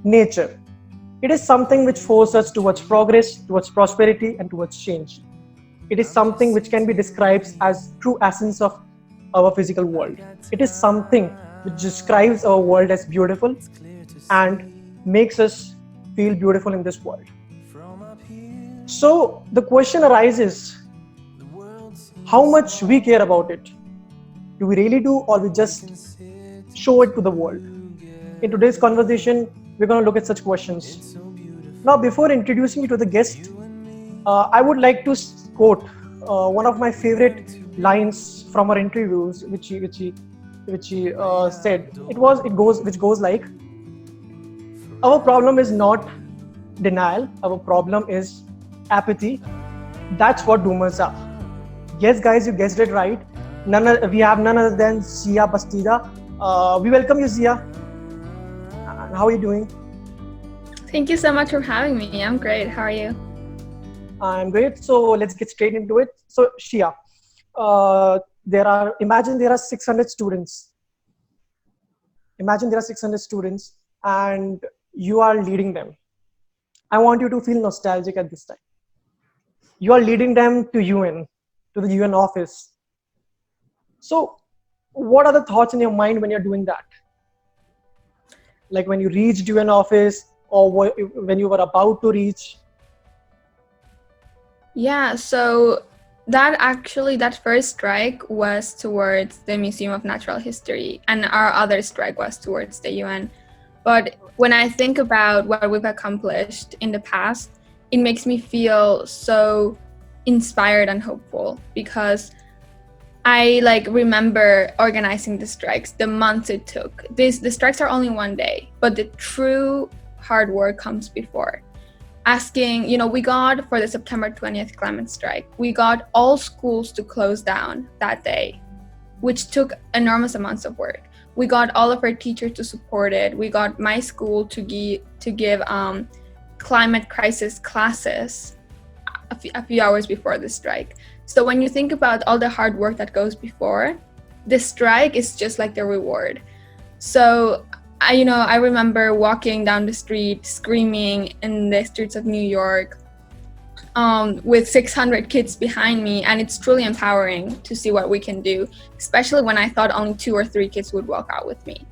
nature. It is something which forces us towards progress, towards prosperity, and towards change. It is something which can be described as true essence of our physical world. It is something which describes our world as beautiful and makes us feel beautiful in this world. So the question arises, how much we care about it? Do we really do, or we just show it to the world? In today's conversation, we're going to look at such questions. Now, before introducing you to the guest, I would like to quote one of my favorite lines from our interviews, which he said. Which goes like, "Our problem is not denial. Our problem is apathy. That's what doomers are." Yes, guys, you guessed it right. We have none other than Xiye Bastida. We welcome you, Xiye. How are you doing? Thank you so much for having me. I'm great. How are you? I'm great. So let's get straight into it. So Xiye, imagine there are 600 students. Imagine there are 600 students and you are leading them. I want you to feel nostalgic at this time. You are leading them to the UN office. So what are the thoughts in your mind when you're doing that? Like when you reached UN office or when you were about to reach? Yeah, so that first strike was towards the Museum of Natural History, and our other strike was towards the UN. But when I think about what we've accomplished in the past, it makes me feel so inspired and hopeful, because I remember organizing the strikes, the months it took. The strikes are only one day, but the true hard work comes before. We got, for the September 20th climate strike, we got all schools to close down that day, which took enormous amounts of work. We got all of our teachers to support it. We got my school to give climate crisis classes a few hours before the strike. So when you think about all the hard work that goes before, the strike is just like the reward. So I remember walking down the street, screaming in the streets of New York, with 600 kids behind me, and it's truly empowering to see what we can do, especially when I thought only 2 or 3 kids would walk out with me.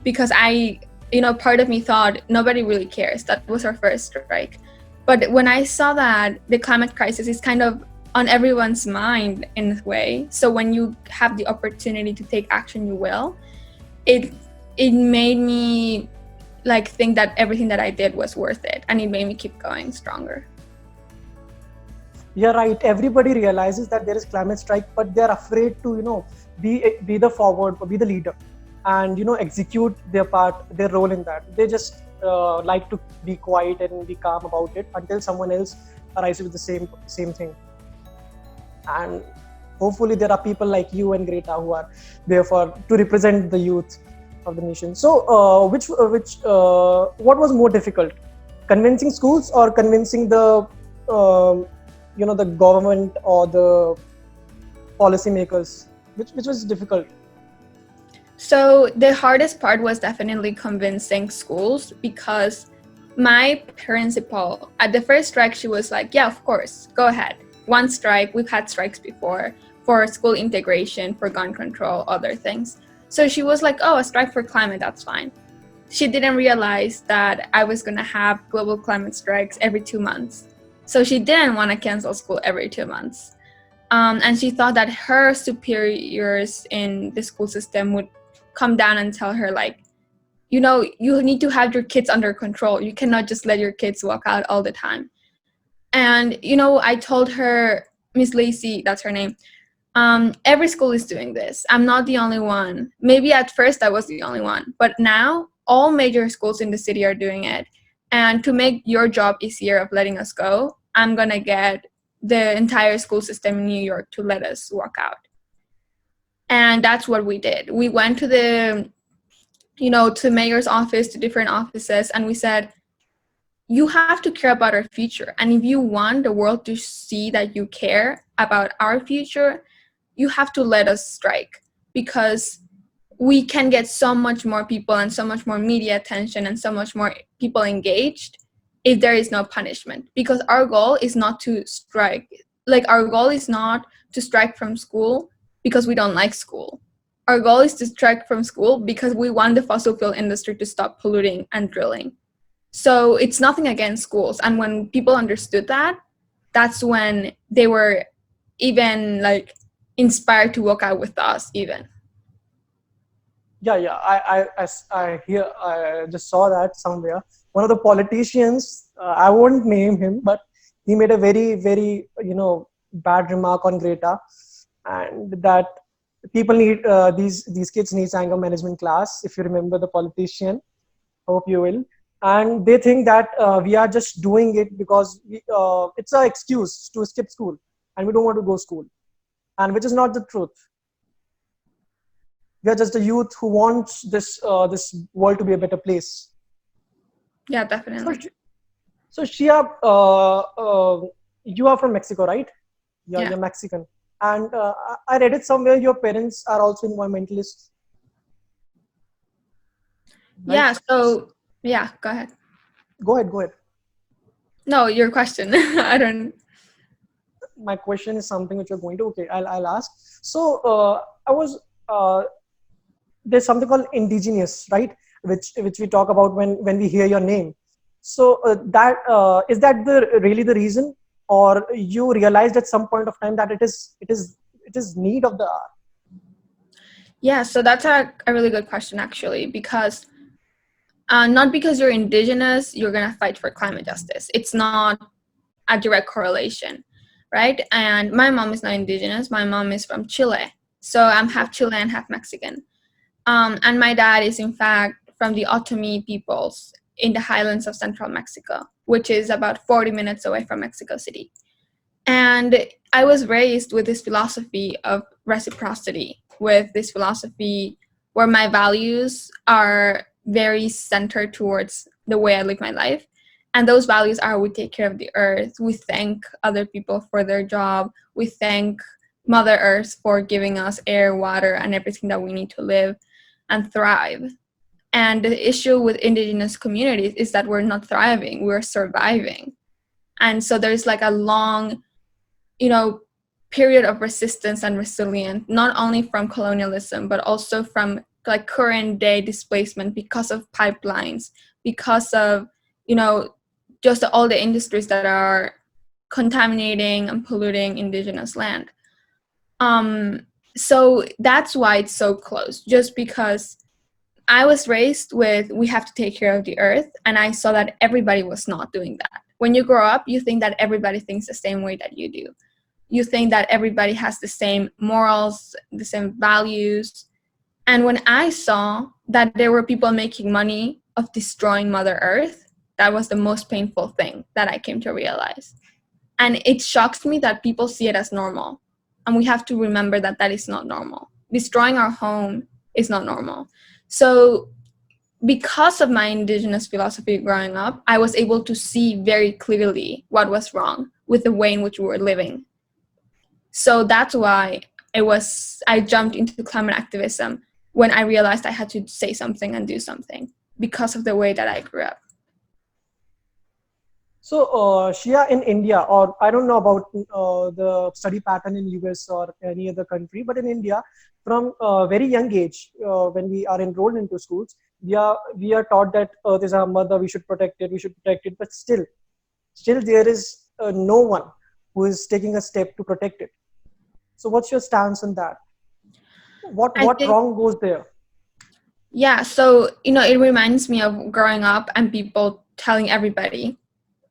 Because part of me thought nobody really cares. That was our first strike. But when I saw that the climate crisis is kind of on everyone's mind in a way, so when you have the opportunity to take action, you will. It made me think that everything that I did was worth it, and it made me keep going stronger. You're right. Everybody realizes that there is climate strike, but they're afraid to, be the forward or be the leader, and execute their role in that. They just like to be quiet and be calm about it until someone else arises with the same thing. And hopefully there are people like you and Greta who are there to represent the youth of the nation. So what was more difficult, convincing schools or convincing the the government or the policymakers? Which was difficult? So the hardest part was definitely convincing schools, because my principal at the first strike, she was like, yeah, of course, go ahead. One strike, we've had strikes before for school integration, for gun control, other things. So she was like, oh, a strike for climate, that's fine. She didn't realize that I was going to have global climate strikes every 2 months. So she didn't want to cancel school every 2 months. And she thought that her superiors in the school system would come down and tell her, you need to have your kids under control. You cannot just let your kids walk out all the time. And, I told her, Miss Lacey, that's her name, every school is doing this. I'm not the only one. Maybe at first I was the only one, but now all major schools in the city are doing it. And to make your job easier of letting us go, I'm going to get the entire school system in New York to let us walk out. And that's what we did. We went to to mayor's office, to different offices, and we said, you have to care about our future. And if you want the world to see that you care about our future, you have to let us strike, because we can get so much more people and so much more media attention and so much more people engaged if there is no punishment. Because our goal is not to strike. Like, our goal is not to strike from school because we don't like school. Our goal is to strike from school because we want the fossil fuel industry to stop polluting and drilling. So it's nothing against schools. And when people understood that, that's when they were even like inspired to walk out with us even. Yeah. I hear. I just saw that somewhere. One of the politicians, I won't name him, but he made a very bad remark on Greta, and that people need these kids needs anger management class. If you remember the politician, hope you will. And they think that we are just doing it because it's an excuse to skip school, and we don't want to go school, and which is not the truth. We are just a youth who wants this world to be a better place. Yeah, So, definitely. so Shia, you are from Mexico, right? Yeah. You're Mexican, and I read it somewhere. Your parents are also environmentalists, right? Yeah, so yeah, go ahead. Go ahead, go ahead. No, your question. I don't. My question is something which you're going to. Okay, I'll ask. So I was there's something called indigenous, right? Which we talk about when we hear your name. So that is that the really the reason, or you realized at some point of time that it is need of the hour? Yeah, so that's a really good question actually, because not because you're indigenous, you're gonna fight for climate justice. It's not a direct correlation, right? And my mom is not indigenous. My mom is from Chile, so I'm half Chilean, half Mexican. And my dad is in fact from the Otomi peoples in the highlands of central Mexico, which is about 40 minutes away from Mexico City. And I was raised with this philosophy of reciprocity, with this philosophy where my values are very centered towards the way I live my life. And those values are: we take care of the earth, we thank other people for their job, we thank Mother Earth for giving us air, water, and everything that we need to live and thrive. And the issue with indigenous communities is that we're not thriving, we're surviving. And so there's like a long, period of resistance and resilience, not only from colonialism, but also from like current day displacement because of pipelines, because of, just all the industries that are contaminating and polluting indigenous land. So that's why it's so close, just because I was raised with, we have to take care of the earth, and I saw that everybody was not doing that. When you grow up, you think that everybody thinks the same way that you do. You think that everybody has the same morals, the same values. And when I saw that there were people making money of destroying Mother Earth, that was the most painful thing that I came to realize. And it shocks me that people see it as normal. And we have to remember that that is not normal. Destroying our home is not normal. So because of my indigenous philosophy growing up, I was able to see very clearly what was wrong with the way in which we were living. So that's why I jumped into climate activism when I realized I had to say something and do something because of the way that I grew up. So Shia, in India, or I don't know about the study pattern in US or any other country, but in India, from a very young age, when we are enrolled into schools, we are taught that Earth is our mother, we should protect it, but still there is no one who is taking a step to protect it. So what's your stance on that? What I what think, wrong goes there? yeah, so, it reminds me of growing up and people telling everybody,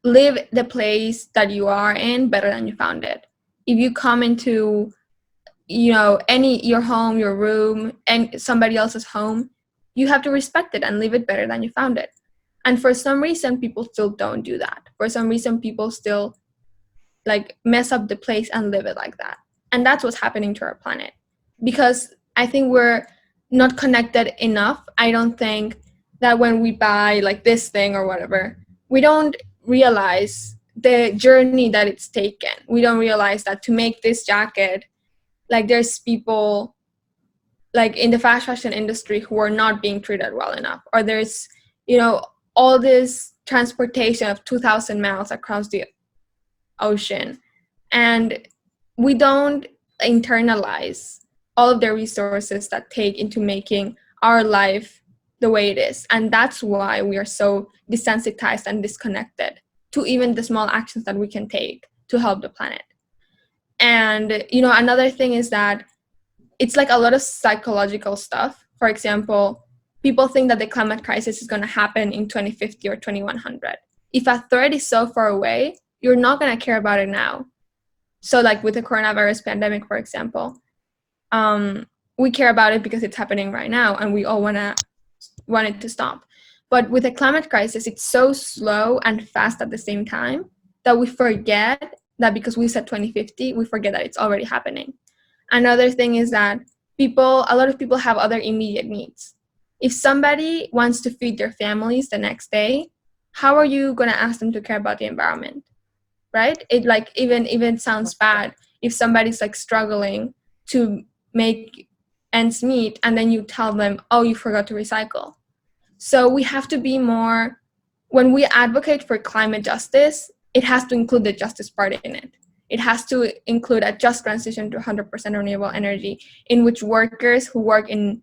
live the place that you are in better than you found it. If you come into, your home, your room, and somebody else's home, you have to respect it and leave it better than you found it. And for some reason, people still don't do that. For some reason, people still like mess up the place and live it like that. And that's what's happening to our planet. Because I think we're not connected enough. I don't think that when we buy like this thing or whatever, we don't realize the journey that it's taken. We don't realize that to make this jacket, like there's people like in the fast fashion industry who are not being treated well enough, or there's, you know, all this transportation of 2,000 miles across the ocean, and we don't internalize all of the resources that take into making our life the way it is. And that's why we are so desensitized and disconnected to even the small actions that we can take to help the planet. And, you know, another thing is that it's like a lot of psychological stuff. For example, people think that the climate crisis is going to happen in 2050 or 2100. If a threat is so far away, you're not going to care about it now. So like with the coronavirus pandemic, for example, we care about it because it's happening right now and we all want it to stop. But with the climate crisis, it's so slow and fast at the same time that we forget that because we said 2050, we forget that it's already happening. Another thing is that a lot of people have other immediate needs. If somebody wants to feed their families the next day, how are you going to ask them to care about the environment? Right? It like even sounds bad if somebody's like struggling to make ends meet and then you tell them, oh, you forgot to recycle. So we have to be more, when we advocate for climate justice, it has to include the justice part in it. It has to include a just transition to 100% renewable energy, in which workers who work in,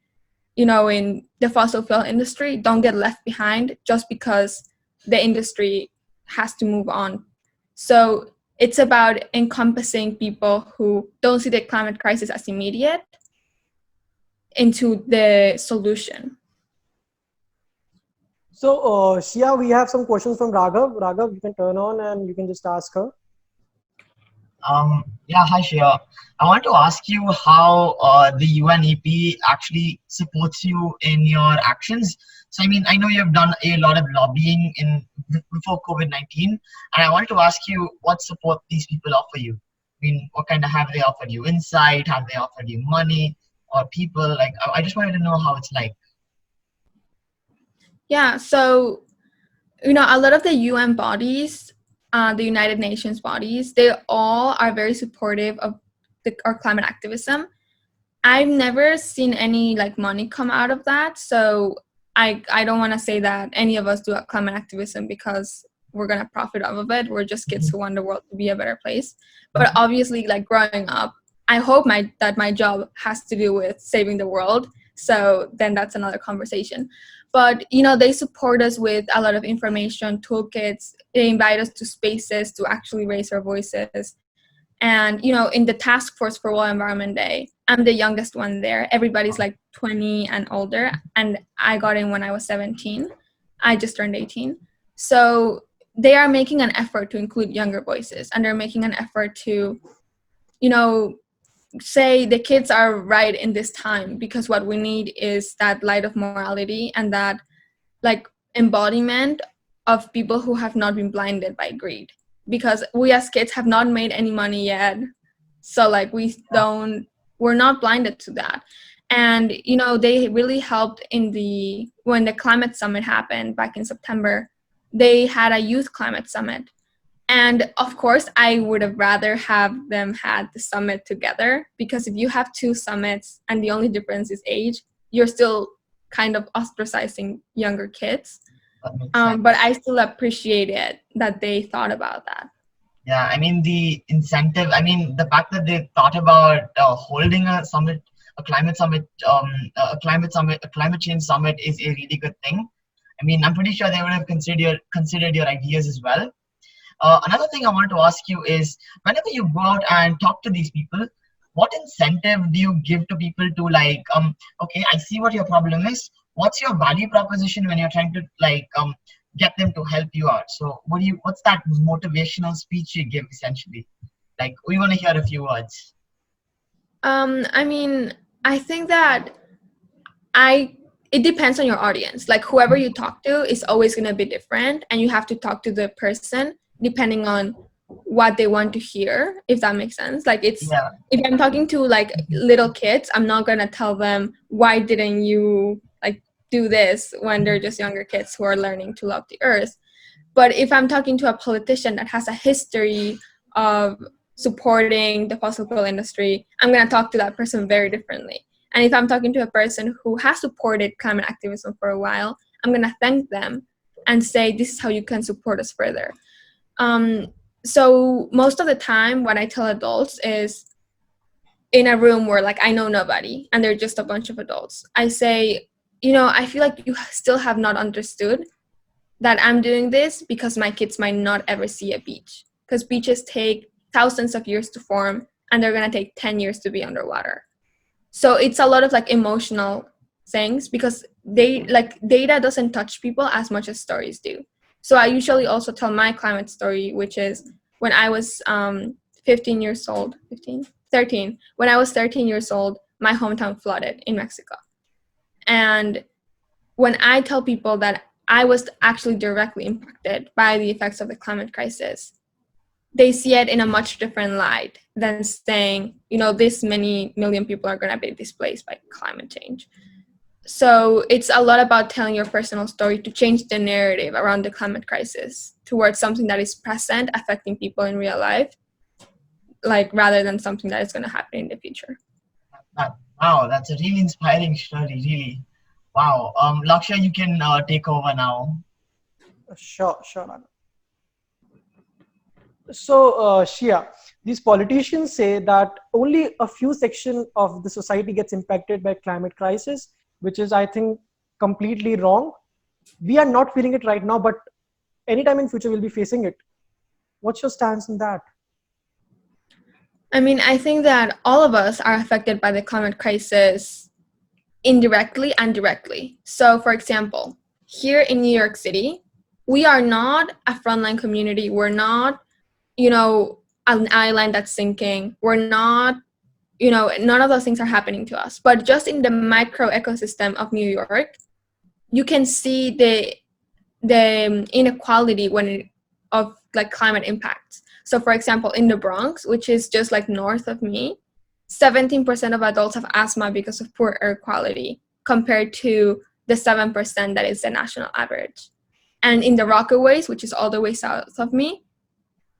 you know, in the fossil fuel industry don't get left behind just because the industry has to move on. So it's about encompassing people who don't see the climate crisis as immediate into the solution. So, Xiye, we have some questions from Raghav. Raghav, you can turn on and you can just ask her. Yeah, hi Xiye. I want to ask you how the UNEP actually supports you in your actions. So, I mean, I know you've done a lot of lobbying before COVID-19, and I wanted to ask you what support these people offer you. I mean, what kind of have they offered you? Insight? Have they offered you money or people? Like, I just wanted to know how it's like. Yeah, so, you know, a lot of the UN bodies, the United Nations bodies, they all are very supportive of our climate activism. I've never seen any like money come out of that, so I don't want to say that any of us do climate activism because we're gonna profit off of it. We're just kids who want the world to be a better place. But obviously, like growing up, I hope that my job has to do with saving the world. So then that's another conversation. But you know, they support us with a lot of information, toolkits. They invite us to spaces to actually raise our voices. And you know, in the task force for World Environment Day, I'm the youngest one there. Everybody's like 20 and older, and I got in when I was 17. I just turned 18. So they are making an effort to include younger voices, and they're making an effort to, you know, say the kids are right in this time, because what we need is that light of morality and that like embodiment of people who have not been blinded by greed, because we as kids have not made any money yet, so like we're not blinded to that. And you know, they really helped when the climate summit happened back in September. They had a youth climate summit, and of course I would have rather have them had the summit together, because if you have two summits and the only difference is age, you're still kind of ostracizing younger kids. But I still appreciate it that they thought about that. Yeah, I mean the incentive. I mean the fact that they thought about holding a summit, a climate summit, a climate summit, a climate change summit is a really good thing. I mean, I'm pretty sure they would have considered your ideas as well. Another thing I want to ask you is, whenever you go out and talk to these people, what incentive do you give to people to like, okay, I see what your problem is. What's your value proposition when you're trying to like get them to help you out? So what's that motivational speech you give essentially? Like, we want to hear a few words. I mean, I think that it depends on your audience. Like whoever you talk to is always going to be different, and you have to talk to the person depending on what they want to hear, if that makes sense. Like if I'm talking to like little kids, I'm not going to tell them, why didn't you like do this, when they're just younger kids who are learning to love the earth. But if I'm talking to a politician that has a history of supporting the fossil fuel industry, I'm going to talk to that person very differently. And if I'm talking to a person who has supported climate activism for a while, I'm going to thank them and say, this is how you can support us further. So most of the time, what I tell adults is, in a room where like I know nobody and they're just a bunch of adults, I say, I feel like you still have not understood that I'm doing this because my kids might not ever see a beach, because beaches take thousands of years to form and they're going to take 10 years to be underwater. So it's a lot of like emotional things, because data doesn't touch people as much as stories do. So I usually also tell my climate story, which is when I was 15 years old, 13. When I was 13 years old, my hometown flooded in Mexico. And when I tell people that I was actually directly impacted by the effects of the climate crisis, they see it in a much different light than saying, this many million people are going to be displaced by climate change. So it's a lot about telling your personal story to change the narrative around the climate crisis towards something that is present, affecting people in real life, like rather than something that is going to happen in the future. Wow, that's a really inspiring story, really. Wow. Lakshya, you can take over now. Sure, Anand. So, Xiye, these politicians say that only a few section of the society gets impacted by climate crisis, which is, I think, completely wrong. We are not feeling it right now, but anytime in future we'll be facing it. What's your stance on that? I mean, I think that all of us are affected by the climate crisis indirectly and directly. So, for example, here in New York City, we are not a frontline community. We're not, an island that's sinking. We're not, none of those things are happening to us. But just in the micro ecosystem of New York, you can see the inequality of like climate impacts. So for example, in the Bronx, which is just like north of me, 17% of adults have asthma because of poor air quality, compared to the 7% that is the national average. And in the Rockaways, which is all the way south of me,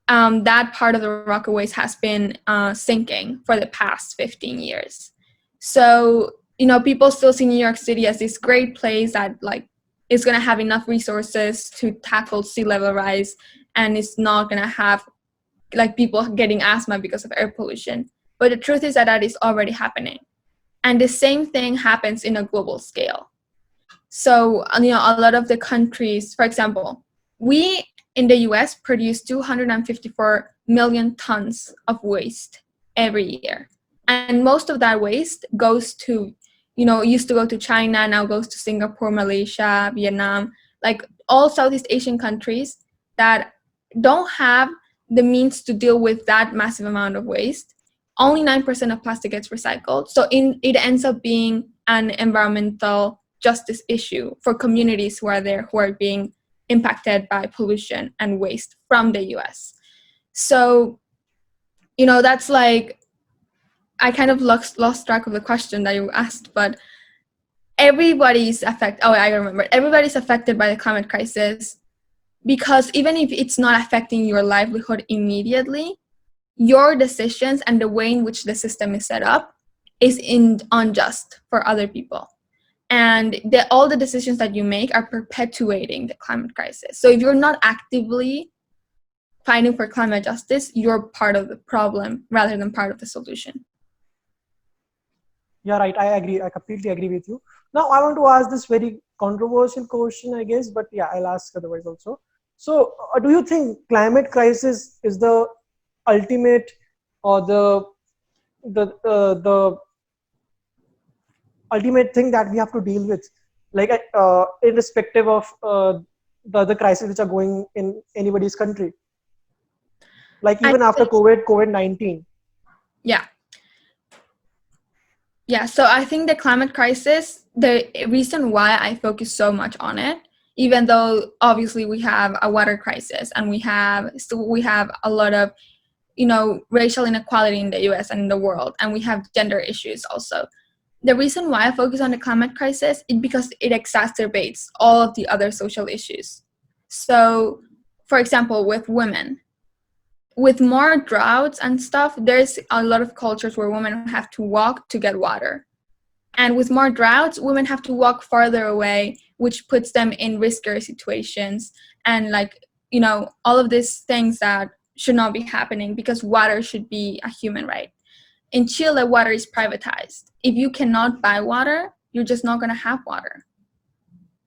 that part of the Rockaways has been sinking for the past 15 years. So, people still see New York City as this great place that like is going to have enough resources to tackle sea level rise, and it's not going to have like people getting asthma because of air pollution. But the truth is that is already happening. And the same thing happens in a global scale. So, a lot of the countries, for example, we in the US produce 254 million tons of waste every year. And most of that waste goes to, used to go to China, now goes to Singapore, Malaysia, Vietnam, like all Southeast Asian countries that don't have the means to deal with that massive amount of waste. Only 9% of plastic gets recycled. So it ends up being an environmental justice issue for communities who are being impacted by pollution and waste from the US. So, that's like, I kind of lost track of the question that you asked, but everybody's affected. Oh, I remember. Everybody's affected by the climate crisis, because even if it's not affecting your livelihood immediately, your decisions and the way in which the system is set up is unjust for other people. And all the decisions that you make are perpetuating the climate crisis. So if you're not actively fighting for climate justice, you're part of the problem rather than part of the solution. Yeah, right. I agree. I completely agree with you. Now, I want to ask this very controversial question, I guess, but yeah, I'll ask otherwise also. So, do you think climate crisis is the ultimate or the ultimate thing that we have to deal with, like irrespective of the other crises which are going in anybody's country, like even after COVID-19? Yeah, so I think the climate crisis, the reason why I focus so much on it, even though obviously we have a water crisis and we have a lot of, racial inequality in the US and in the world, and we have gender issues also. The reason why I focus on the climate crisis is because it exacerbates all of the other social issues. So, for example, with women, with more droughts and stuff, there's a lot of cultures where women have to walk to get water. And with more droughts, women have to walk farther away, which puts them in riskier situations. And like, you know, all of these things that should not be happening because water should be a human right. In Chile, water is privatized. If you cannot buy water, you're just not going to have water.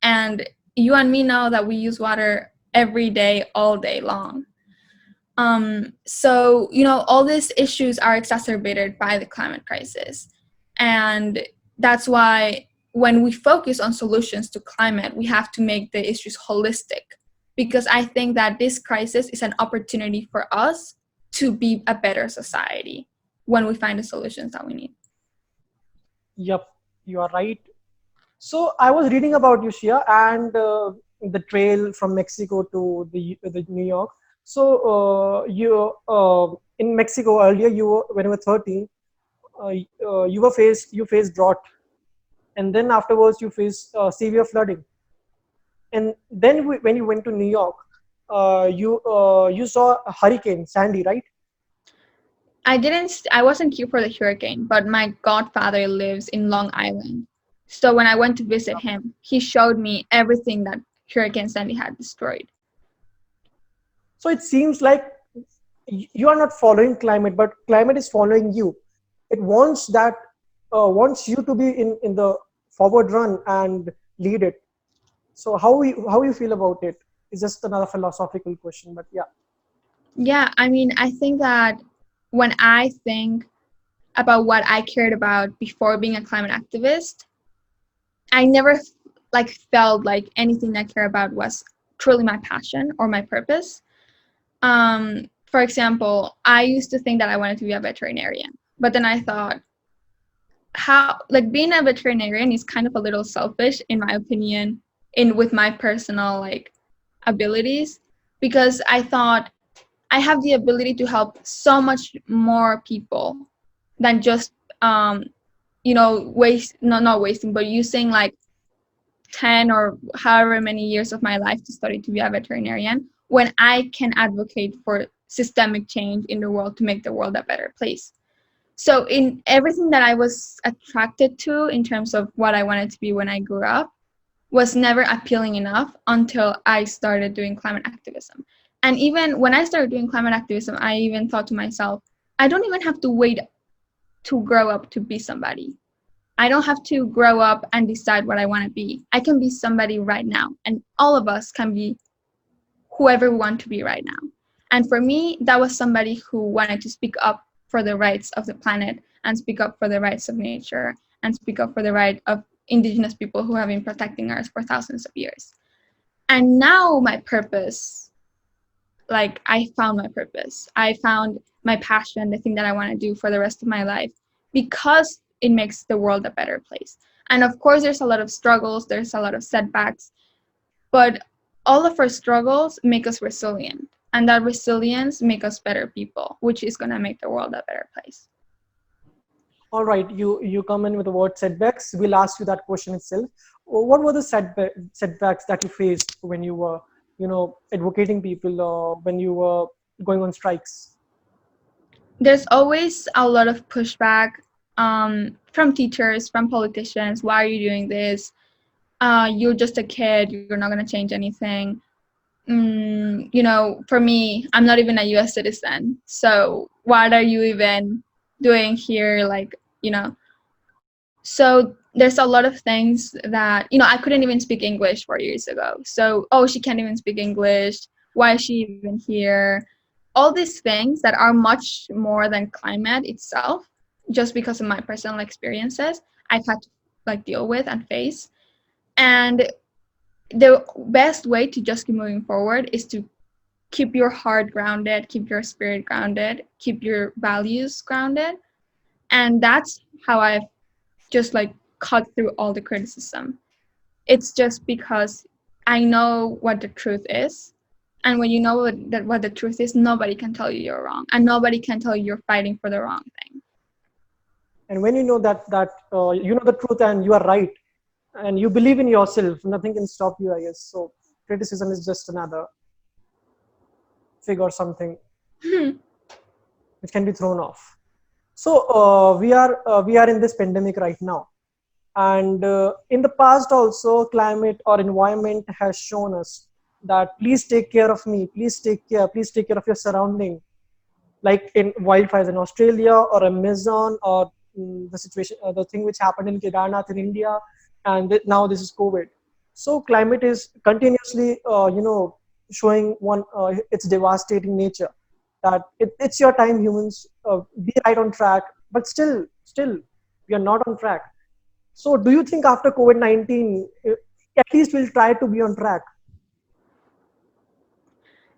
And you and me know that we use water every day, all day long. So, you know, all these issues are exacerbated by the climate crisis. And that's why when we focus on solutions to climate, we have to make the issues holistic. Because I think that this crisis is an opportunity for us to be a better society when we find the solutions that we need. Yep, you are right. So I was reading about you, Xiye, and the trail from Mexico to the New York. So you in Mexico earlier, you were when you were 13, you faced drought, and then afterwards you faced severe flooding, and then when you went to New York, you saw a hurricane Sandy, right? I wasn't here for the hurricane, but my godfather lives in Long Island. So when I went to visit him, he showed me everything that Hurricane Sandy had destroyed. So it seems like you are not following climate, but climate is following you. It wants that wants you to be in the forward run and lead it. So how you feel about it is just another philosophical question, but yeah. Yeah, I mean, I think that when I think about what I cared about before being a climate activist, I never like felt like anything I care about was truly my passion or my purpose. For example, I used to think that I wanted to be a veterinarian, but then I thought, how like being a veterinarian is kind of a little selfish in my opinion, in with my personal like abilities, because I thought I have the ability to help so much more people than just you know not wasting, but using like 10 or however many years of my life to study to be a veterinarian, when I can advocate for systemic change in the world to make the world a better place. So in everything that I was attracted to in terms of what I wanted to be when I grew up was never appealing enough until I started doing climate activism. And even when I started doing climate activism, I even thought to myself, I don't even have to wait to grow up to be somebody. I don't have to grow up and decide what I want to be. I can be somebody right now. And all of us can be whoever we want to be right now. And for me, that was somebody who wanted to speak up for the rights of the planet and speak up for the rights of nature and speak up for the right of indigenous people who have been protecting us for thousands of years. And now my purpose, like I found my purpose. I found my passion, the thing that I want to do for the rest of my life, because it makes the world a better place. And of course, there's a lot of struggles, there's a lot of setbacks, but all of our struggles make us resilient. And that resilience make us better people, which is going to make the world a better place. All right, you come in with the word setbacks. We'll ask you that question itself. What were the setbacks that you faced when you were, advocating people, when you were going on strikes? There's always a lot of pushback from teachers, from politicians. Why are you doing this? You're just a kid. You're not going to change anything. For me, I'm not even a US citizen. So what are you even doing here? So there's a lot of things that, I couldn't even speak English 4 years ago. So, she can't even speak English. Why is she even here? All these things that are much more than climate itself, just because of my personal experiences, I've had to deal with and face. And the best way to just keep moving forward is to keep your heart grounded, keep your spirit grounded, keep your values grounded. And that's how I've just cut through all the criticism. It's just because I know what the truth is. And when you know what the truth is, nobody can tell you you're wrong. And nobody can tell you you're fighting for the wrong thing. And when you know that you know the truth and you are right, and you believe in yourself, nothing can stop you, I guess. So criticism is just another fig or something which can be thrown off. So we are in this pandemic right now. And in the past also, climate or environment has shown us that please take care of me, please take care of your surrounding, like in wildfires in Australia or Amazon, or the situation, the thing which happened in Kedarnath in India, and now this is COVID. So climate is continuously, showing its devastating nature. That it's your time, humans, be right on track, but still, we are not on track. So, do you think after COVID-19, at least we'll try to be on track?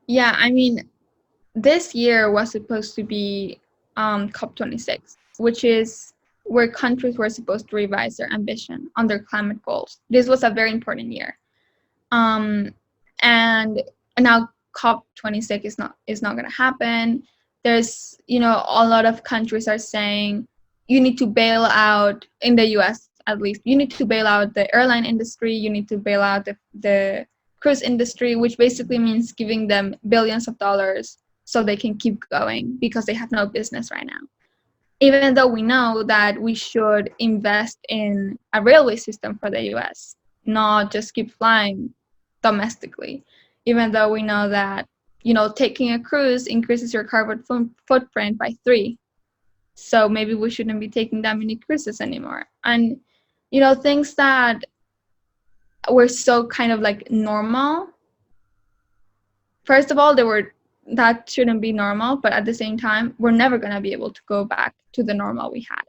Yeah, I mean, this year was supposed to be COP26, which is where countries were supposed to revise their ambition on their climate goals. This was a very important year. Um, and now COP26 is not going to happen. There's, a lot of countries are saying you need to bail out, in the US at least, you need to bail out the airline industry, you need to bail out the cruise industry, which basically means giving them billions of dollars so they can keep going because they have no business right now. Even though we know that we should invest in a railway system for the US, not just keep flying domestically, even though we know that, taking a cruise increases your carbon footprint by 3. So maybe we shouldn't be taking that many cruises anymore. And, things that were so kind of like normal. First of all, that shouldn't be normal, but at the same time, we're never going to be able to go back to the normal we had.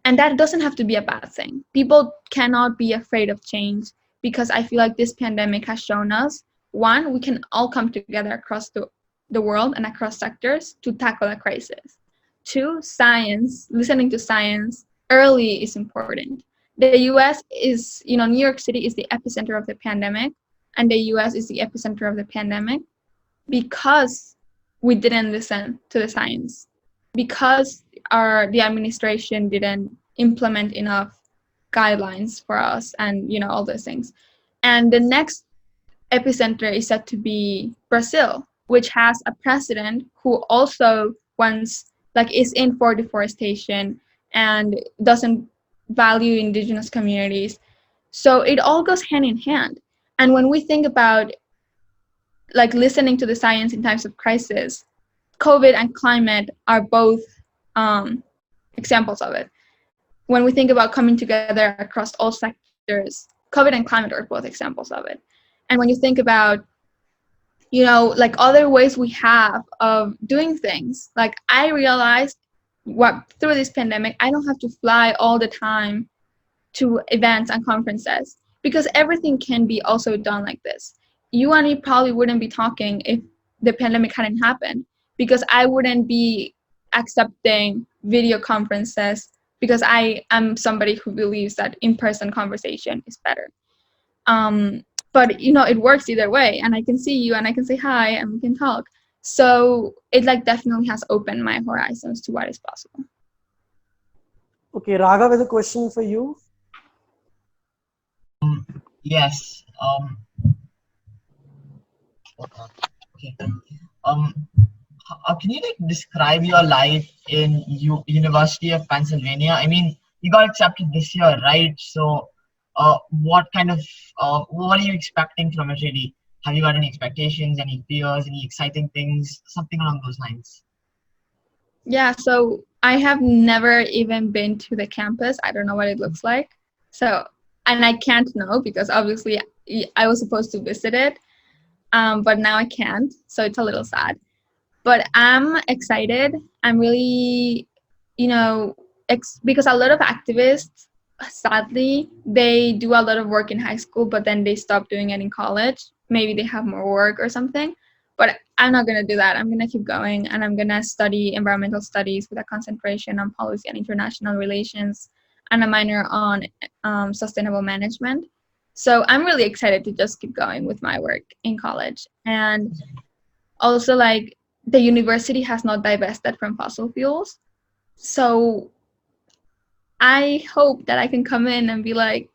And that doesn't have to be a bad thing. People cannot be afraid of change, because I feel like this pandemic has shown us, one, we can all come together across the world and across sectors to tackle a crisis. Two, science, listening to science early is important. The US is, New York City is the epicenter of the pandemic, and the US is the epicenter of the pandemic because we didn't listen to the science, because the administration didn't implement enough guidelines for us, and all those things. And the next epicenter is said to be Brazil, which has a president who also is in for deforestation and doesn't value indigenous communities. So it all goes hand in hand. And when we think about listening to the science in times of crisis, COVID and climate are both examples of it. When we think about coming together across all sectors, COVID and climate are both examples of it. And when you think about, other ways we have of doing things, I realized through this pandemic, I don't have to fly all the time to events and conferences, because everything can be also done like this. You and me probably wouldn't be talking if the pandemic hadn't happened, because I wouldn't be accepting video conferences, because I am somebody who believes that in-person conversation is better. But it works either way, and I can see you and I can say hi and we can talk. So it definitely has opened my horizons to what is possible. Okay, Raghav, has a question for you. Yes. Okay. Can you describe your life in University of Pennsylvania? I mean, you got accepted this year, right? So, what are you expecting from it really? Have you got any expectations, any fears, any exciting things, something along those lines? Yeah, so I have never even been to the campus. I don't know what it looks like. So, and I can't know, because obviously I was supposed to visit it, but now I can't. So it's a little sad. But I'm excited. I'm really, because a lot of activists, sadly, they do a lot of work in high school, but then they stop doing it in college. Maybe they have more work or something. But I'm not going to do that. I'm going to keep going, and I'm going to study environmental studies with a concentration on policy and international relations and a minor on sustainable management. So I'm really excited to just keep going with my work in college. And also, the university has not divested from fossil fuels. So I hope that I can come in and be like,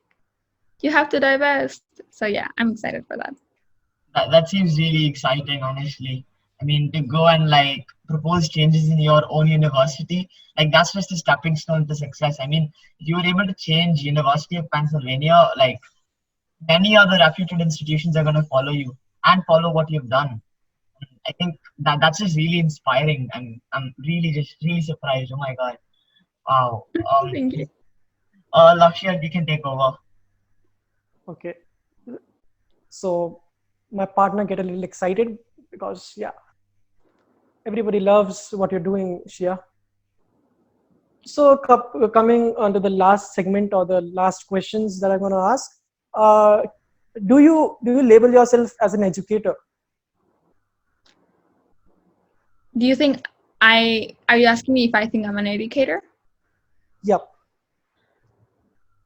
you have to divest. So yeah, I'm excited for that. That seems really exciting, honestly. I mean, to go and like propose changes in your own university, like that's just a stepping stone to success. I mean, if you were able to change University of Pennsylvania, like many other reputed institutions are going to follow you and follow what you've done. I think that's just really inspiring, and I'm really just really surprised. Oh my god! Wow. Thank you. Lakshya, you can take over. Okay. So my partner get a little excited because yeah, everybody loves what you're doing, Shia. So coming on to the last segment or the last questions that I'm going to ask, uh, do you label yourself as an educator? Do you think are you asking me if I think I'm an educator? Yep.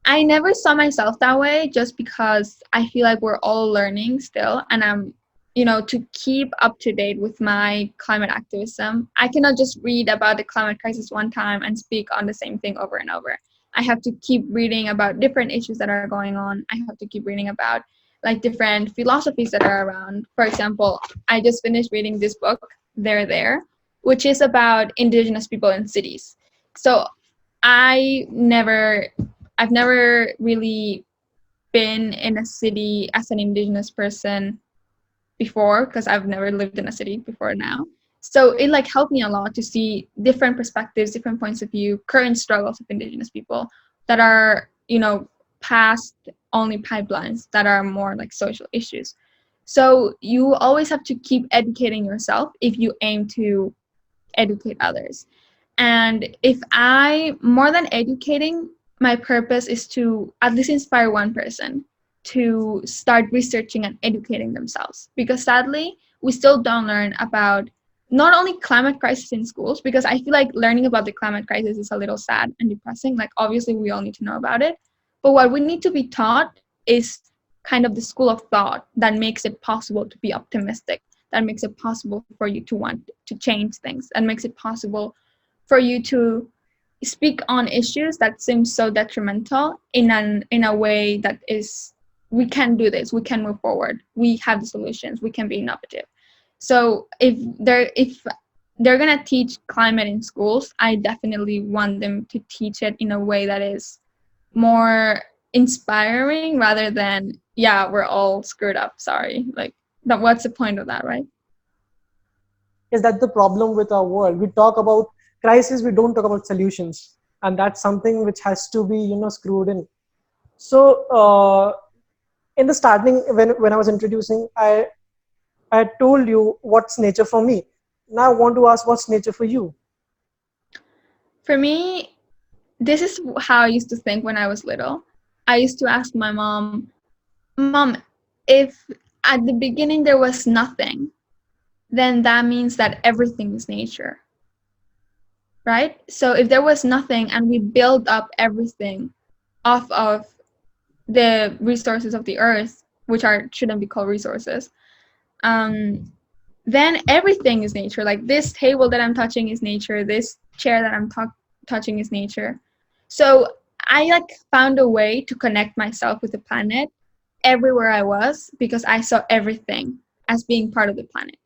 I never saw myself that way just because I feel like we're all learning still, and I'm, to keep up to date with my climate activism, I cannot just read about the climate crisis one time and speak on the same thing over and over. I have to keep reading about different issues that are going on. I have to keep reading about like different philosophies that are around. For example, I just finished reading this book, There, which is about indigenous people in cities. So I never I've never really been in a city as an indigenous person before because I've never lived in a city before now. So it like helped me a lot to see different perspectives, different points of view, current struggles of indigenous people that are, past only pipelines that are more like social issues. So you always have to keep educating yourself if you aim to educate others. And if more than educating, my purpose is to at least inspire one person to start researching and educating themselves. Because sadly, we still don't learn about not only climate crisis in schools, because I feel like learning about the climate crisis is a little sad and depressing. Like, obviously, we all need to know about it. But what we need to be taught is kind of the school of thought that makes it possible to be optimistic, that makes it possible for you to want to change things, and makes it possible for you to speak on issues that seem so detrimental in a way that is, we can do this, we can move forward, we have the solutions, we can be innovative. So if they're going to teach climate in schools, I definitely want them to teach it in a way that is more inspiring rather than, yeah, we're all screwed up, sorry, like that, what's the point of that, right? Is that the problem with our world? We talk about crisis, we don't talk about solutions, and that's something which has to be screwed in. So in the starting, when I was introducing, I told you what's nature for me. Now I want to ask what's nature for you. For me, this is how I used to think when I was little. I used to ask my mom, if at the beginning there was nothing, then that means that everything is nature, right? So if there was nothing and we build up everything off of the resources of the earth, which shouldn't be called resources, then everything is nature. Like this table that I'm touching is nature. This chair that I'm touching is nature. So I like found a way to connect myself with the planet everywhere I was, because I saw everything as being part of the planet.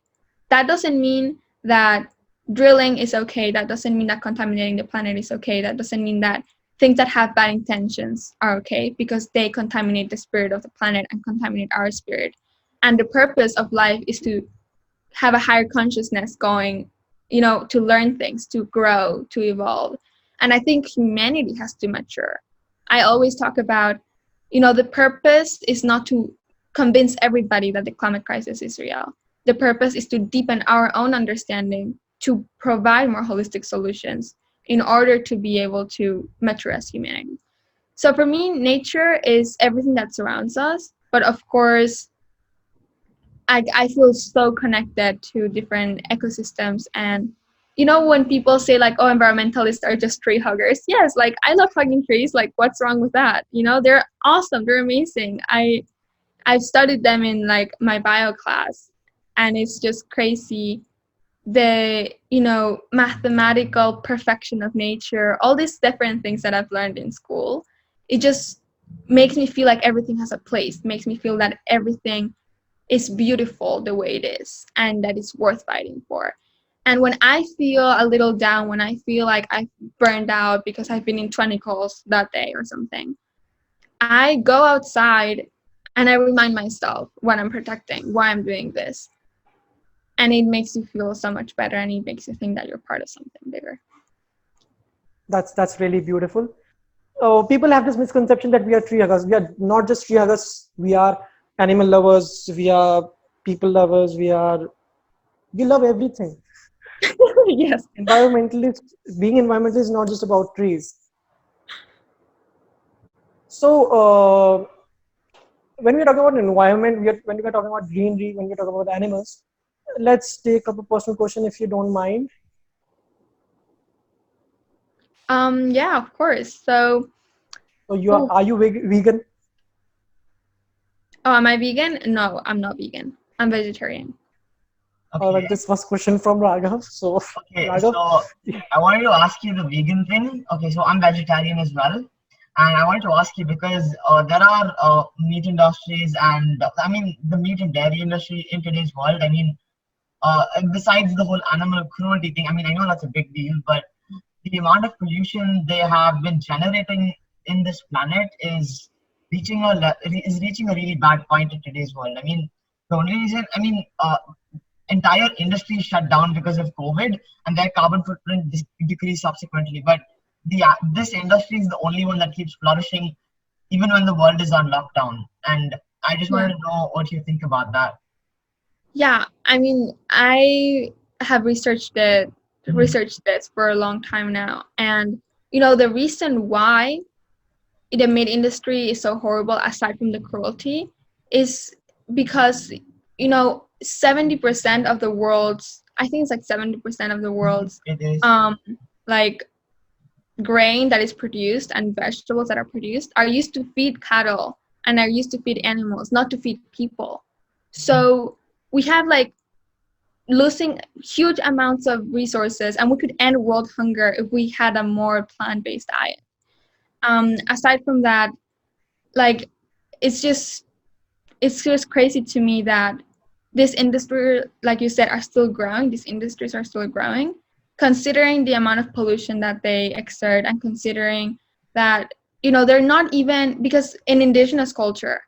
That doesn't mean that drilling is okay. That doesn't mean that contaminating the planet is okay. That doesn't mean that things that have bad intentions are okay, because they contaminate the spirit of the planet and contaminate our spirit. And the purpose of life is to have a higher consciousness going, to learn things, to grow, to evolve. And I think humanity has to mature. I always talk about, the purpose is not to convince everybody that the climate crisis is real. The purpose is to deepen our own understanding, to provide more holistic solutions in order to be able to mature as humanity. So for me, nature is everything that surrounds us, but of course, I feel so connected to different ecosystems. And when people say like, oh, environmentalists are just tree huggers, yes, like I love hugging trees, like what's wrong with that? They're awesome, they're amazing. I've studied them in like my bio class, and it's just crazy, the mathematical perfection of nature, all these different things that I've learned in school. It just makes me feel like everything has a place, makes me feel that everything is beautiful the way it is and that it's worth fighting for. And when I feel a little down, when I feel like I've burned out because I've been in 20 calls that day or something, I go outside and I remind myself what I'm protecting, why I'm doing this. And it makes you feel so much better, and it makes you think that you're part of something bigger. That's really beautiful. People have this misconception that we are tree huggers. We are not just tree huggers. We are animal lovers. We are people lovers. We love everything. Yes. Environmentalist, being environmentalist is not just about trees. So when we talk about environment, when we are talking about greenery, when we talk about animals, let's take up a personal question if you don't mind. Yeah, of course. So, So are you vegan? am I vegan? No, I'm not vegan. I'm vegetarian. Okay. This was question from Raghav. So Okay, Raghav, so I wanted to ask you the vegan thing. Okay, so I'm vegetarian as well, and I wanted to ask you because there are meat industries and I mean the meat and dairy industry in today's world. I mean, and besides the whole animal cruelty thing, I mean I know that's a big deal, but the amount of pollution they have been generating in this planet is reaching a really bad point in today's world. I mean, the only reason, I mean, entire industry shut down because of COVID, and their carbon footprint decreased subsequently. But this industry is the only one that keeps flourishing, even when the world is on lockdown. And I just wanted to know what you think about that. Yeah, I mean, I have researched this for a long time now, and the reason why the meat industry is so horrible, aside from the cruelty, is because 70% of the world's, I think it's like 70% of the world's It is. like grain that is produced and vegetables that are produced are used to feed cattle and are used to feed animals, not to feed people. So we have like losing huge amounts of resources, and we could end world hunger if we had a more plant-based diet. Aside from that, like it's just crazy to me that this industry, like you said, are still growing. These industries are still growing, considering the amount of pollution that they exert, and considering that they're not even, because in indigenous culture,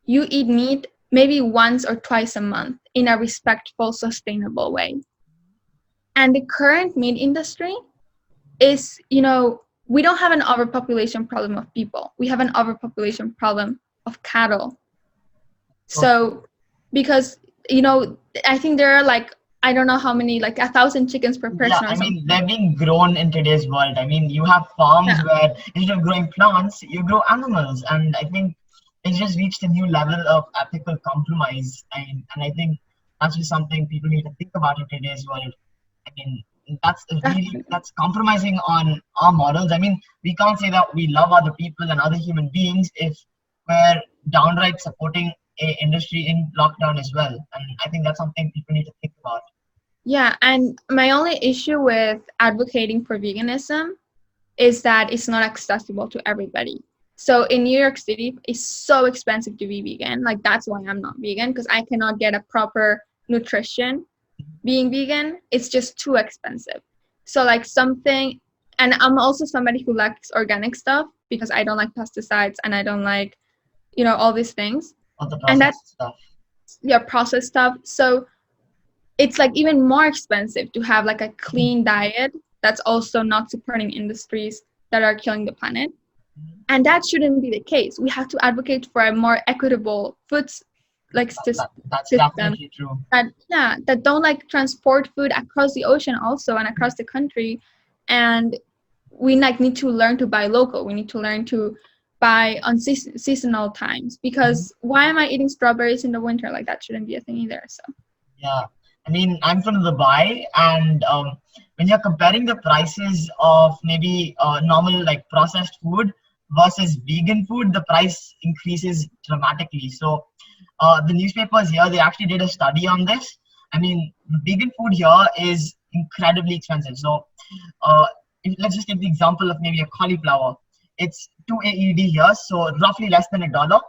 you eat meat maybe once or twice a month in a respectful, sustainable way. And the current meat industry is, we don't have an overpopulation problem of people. We have an overpopulation problem of cattle. So, because, I think there are like, I don't know how many, like 1,000 chickens per person Yeah, or I something. mean, they're being grown in today's world. I mean, you have farms where instead of growing plants, you grow animals. And I think it's just reached a new level of ethical compromise. And I think that's just something people need to think about in today's world. I mean, that's compromising on our morals. I mean, we can't say that we love other people and other human beings if we're downright supporting a industry in lockdown as well. And I think that's something people need to think about. Yeah, and my only issue with advocating for veganism is that it's not accessible to everybody. So in New York City, it's so expensive to be vegan. Like, that's why I'm not vegan, because I cannot get a proper nutrition being vegan. It's just too expensive. So like something, and I'm also somebody who likes organic stuff because I don't like pesticides and I don't like, all these things. All the And processed stuff. processed stuff. So it's like even more expensive to have like a clean diet that's also not supporting industries that are killing the planet. And that shouldn't be the case. We have to advocate for a more equitable food That's system definitely true. that don't like transport food across the ocean also and across the country. And we like need to learn to buy local. We need to learn to buy on seasonal times, because why am I eating strawberries in the winter? Like, that shouldn't be a thing either. So Yeah, I mean, I'm from Dubai, and when you're comparing the prices of maybe normal like processed food versus vegan food, the price increases dramatically. So the newspapers here, they actually did a study on this. I mean, the vegan food here is incredibly expensive. So let's just take the example of maybe a cauliflower. It's 2 AED here, so roughly less than $1.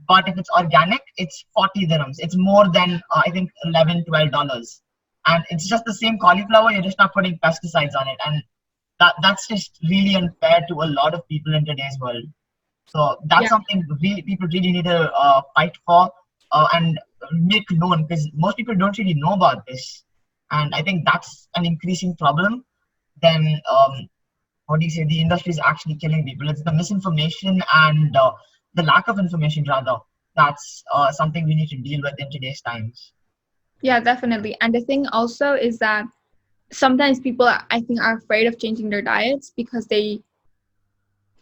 But if it's organic, it's 40 dirhams. It's more than I think $11-12, and it's just the same cauliflower. You're just not putting pesticides on it, and that's just really unfair to a lot of people in today's world. So that's Yeah. something people really need to fight for and make known, because most people don't really know about this, and I think that's an increasing problem. Then what do you say? The industry is actually killing people. It's the misinformation and the lack of information, rather. That's something we need to deal with in today's times. Yeah, definitely. And the thing also is that sometimes people, I think, are afraid of changing their diets because they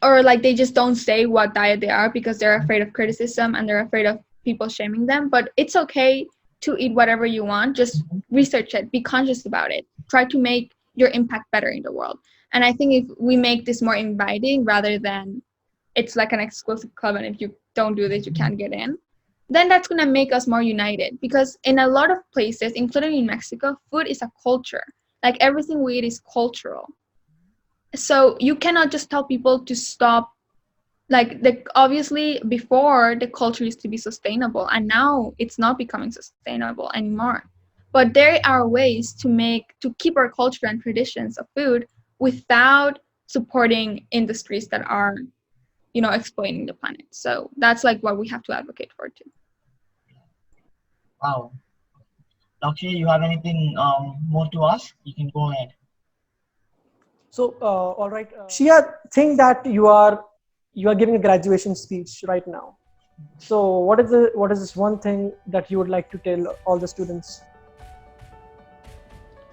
just don't say what diet they are because they're afraid of criticism and they're afraid of people shaming them. But it's okay to eat whatever you want. Just research it, be conscious about it, try to make your impact better in the world. And I think if we make this more inviting rather than it's like an exclusive club and if you don't do this you can't get in, then that's going to make us more united. Because in a lot of places, including in Mexico, food is a culture. Like everything we eat is cultural. So you cannot just tell people to stop. Like obviously before the culture used to be sustainable and now it's not becoming sustainable anymore. But there are ways to keep our culture and traditions of food without supporting industries that are, exploiting the planet. So that's like what we have to advocate for too. Wow. Dr. you have anything more to ask? You can go ahead. So, all right, Xiye, think that you are giving a graduation speech right now. So, what is this one thing that you would like to tell all the students?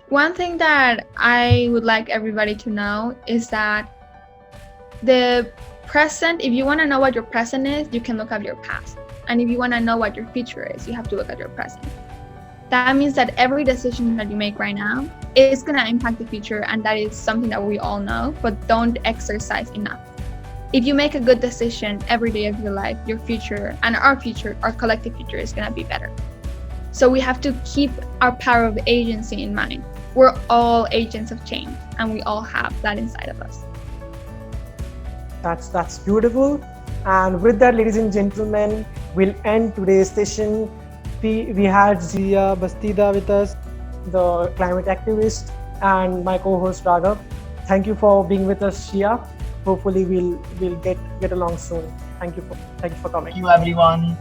One thing that I would like everybody to know is that the present, if you want to know what your present is, you can look at your past. And if you want to know what your future is, you have to look at your present. That means that every decision that you make right now is going to impact the future, and that is something that we all know, but don't exercise enough. If you make a good decision every day of your life, your future and our collective future is going to be better. So we have to keep our power of agency in mind. We're all agents of change, and we all have that inside of us. That's beautiful. And with that, ladies and gentlemen, we'll end today's session. We had Xiye, Bastida with us, the climate activist, and my co-host Raghav. Thank you for being with us, Xiye. Hopefully, we'll get along soon. Thank you for coming. Thank you, everyone.